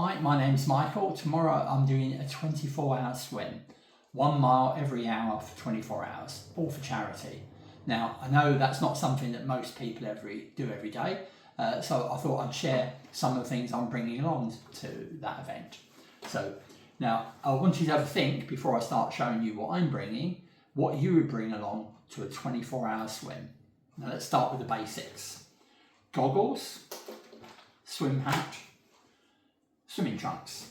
Hi, my name's Michael. Tomorrow I'm doing a 24-hour swim, 1 mile every hour for 24 hours, all for charity. Now, I know that's not something that most people do every day, so I thought I'd share some of the things I'm bringing along to that event. So now I want you to have a think before I start showing you what I'm bringing, what you would bring along to a 24-hour swim. Now let's start with the basics. Goggles, swim hat, swimming trunks.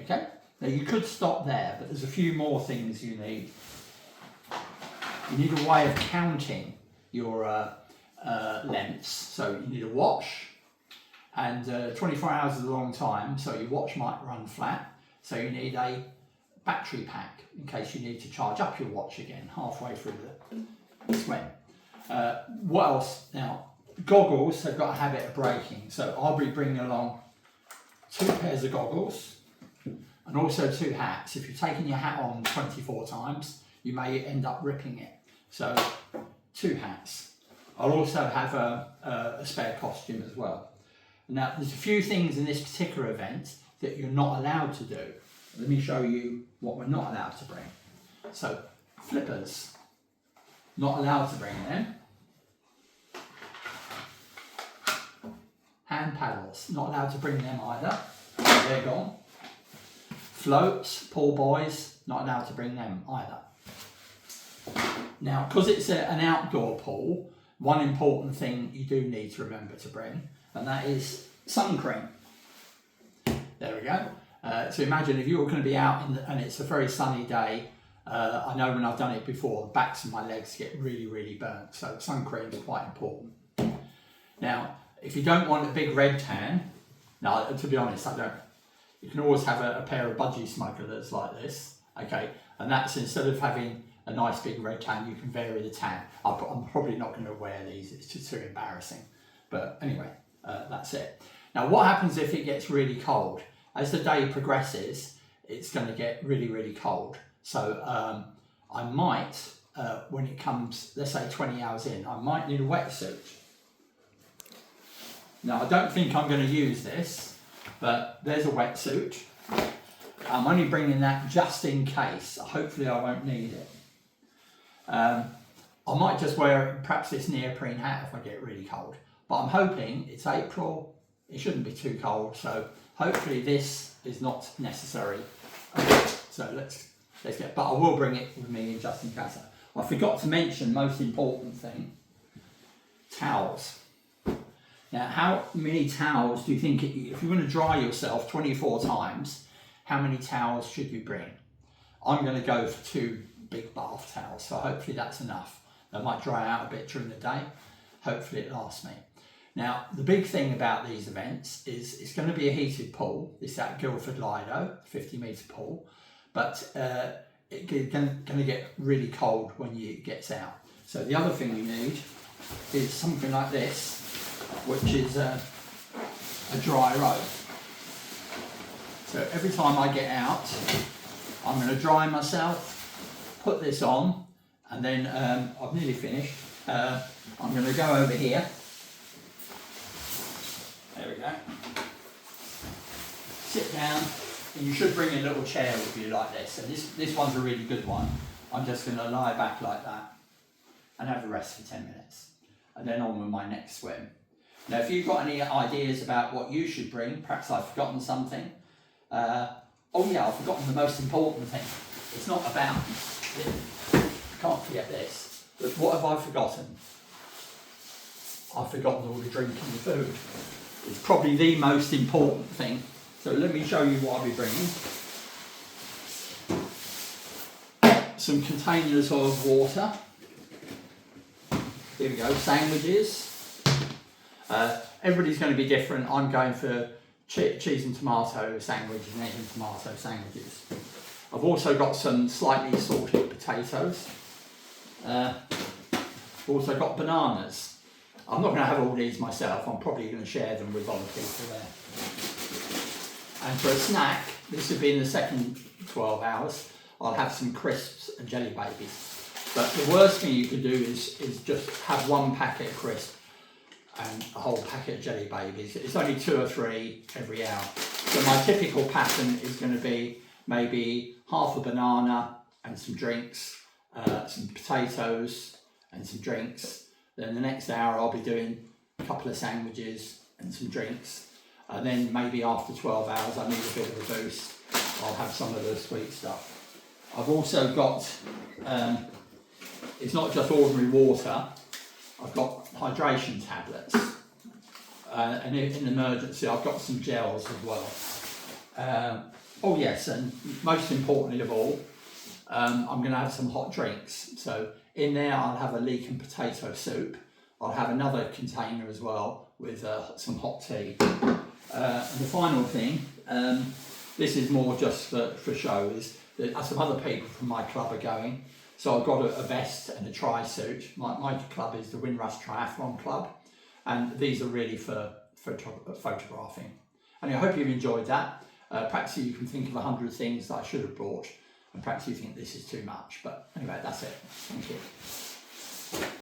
Okay, now you could stop there, but there's a few more things you need. You need a way of counting your lengths. So you need a watch, and 24 hours is a long time, so your watch might run flat. So you need a battery pack in case you need to charge up your watch again halfway through the swim. What else? Now, goggles have got a habit of breaking, so I'll be bringing along 2 pairs of goggles and also 2 hats. If you're taking your hat on 24 times, you may end up ripping it. So 2 hats. I'll also have a spare costume as well. Now, there's a few things in this particular event that you're not allowed to do. Let me show you what we're not allowed to bring. So, flippers, not allowed to bring them. Hand paddles, not allowed to bring them either, they're gone. Floats, pool boys, not allowed to bring them either. Now, because it's an outdoor pool, one important thing you do need to remember to bring, and that is sun cream. There we go. So imagine if you were going to be out and it's a very sunny day. I know when I've done it before, the backs of my legs get really, really burnt, so sun cream is quite important. Now, if you don't want a big red tan, now to be honest, I don't. You can always have a pair of budgie smugglers like this, okay? And that's, instead of having a nice big red tan, you can vary the tan. I'm probably not going to wear these, it's just too embarrassing. But anyway, that's it. Now, what happens if it gets really cold? As the day progresses, it's going to get really, really cold. So I might, when it comes, let's say 20 hours in, I might need a wetsuit. Now, I don't think I'm going to use this, but there's a wetsuit. I'm only bringing that just in case. Hopefully I won't need it. I might just wear perhaps this neoprene hat if I get really cold. But I'm hoping it's April, it shouldn't be too cold, so hopefully this is not necessary. Okay, so let's get, but I will bring it with me just in case. I forgot to mention, most important thing, towels. Now, how many towels do you think, if you're going to dry yourself 24 times, how many towels should you bring? I'm going to go for 2 big bath towels, so hopefully that's enough. They might dry out a bit during the day. Hopefully it lasts me. Now, the big thing about these events is it's going to be a heated pool. It's at Guildford Lido, 50-metre pool, but it's going to get really cold when it gets out. So the other thing you need is something like this, which is a dry robe. So every time I get out, I'm going to dry myself, put this on, and then I've nearly finished. I'm going to go over here. There we go. Sit down, and you should bring a little chair with you like this. And this one's a really good one. I'm just going to lie back like that and have a rest for 10 minutes. And then on with my next swim. Now, if you've got any ideas about what you should bring, perhaps I've forgotten something. Oh yeah, I've forgotten the most important thing. It's not about, I can't forget this, but what have I forgotten? I've forgotten all the drink and the food. It's probably the most important thing. So let me show you what I'll be bringing. Some containers of water. Here we go, sandwiches. Everybody's going to be different. I'm going for cheese and tomato sandwiches and egg and tomato sandwiches. I've also got some slightly salted potatoes. I've also got bananas. I'm not going to have all these myself. I'm probably going to share them with other people there. And for a snack, this would be in the second 12 hours, I'll have some crisps and jelly babies. But the worst thing you could do is just have 1 packet of crisps and a whole packet of jelly babies. It's only 2 or 3 every hour. So my typical pattern is going to be maybe half a banana and some drinks, some potatoes and some drinks. Then the next hour I'll be doing a couple of sandwiches and some drinks. And then maybe after 12 hours I need a bit of a boost. I'll have some of the sweet stuff. I've also got, it's not just ordinary water, I've got hydration tablets. And in an emergency I've got some gels as well. Oh yes, and most importantly of all, I'm going to have some hot drinks. So in there I'll have a leek and potato soup. I'll have another container as well with some hot tea. And the final thing, this is more just for show, is that some other people from my club are going. So I've got a vest and a tri-suit. My club is the Windrush Triathlon Club, and these are really for photographing. Anyway, I hope you've enjoyed that. Perhaps you can think of 100 things that I should have brought, and perhaps you think this is too much. But anyway, that's it. Thank you.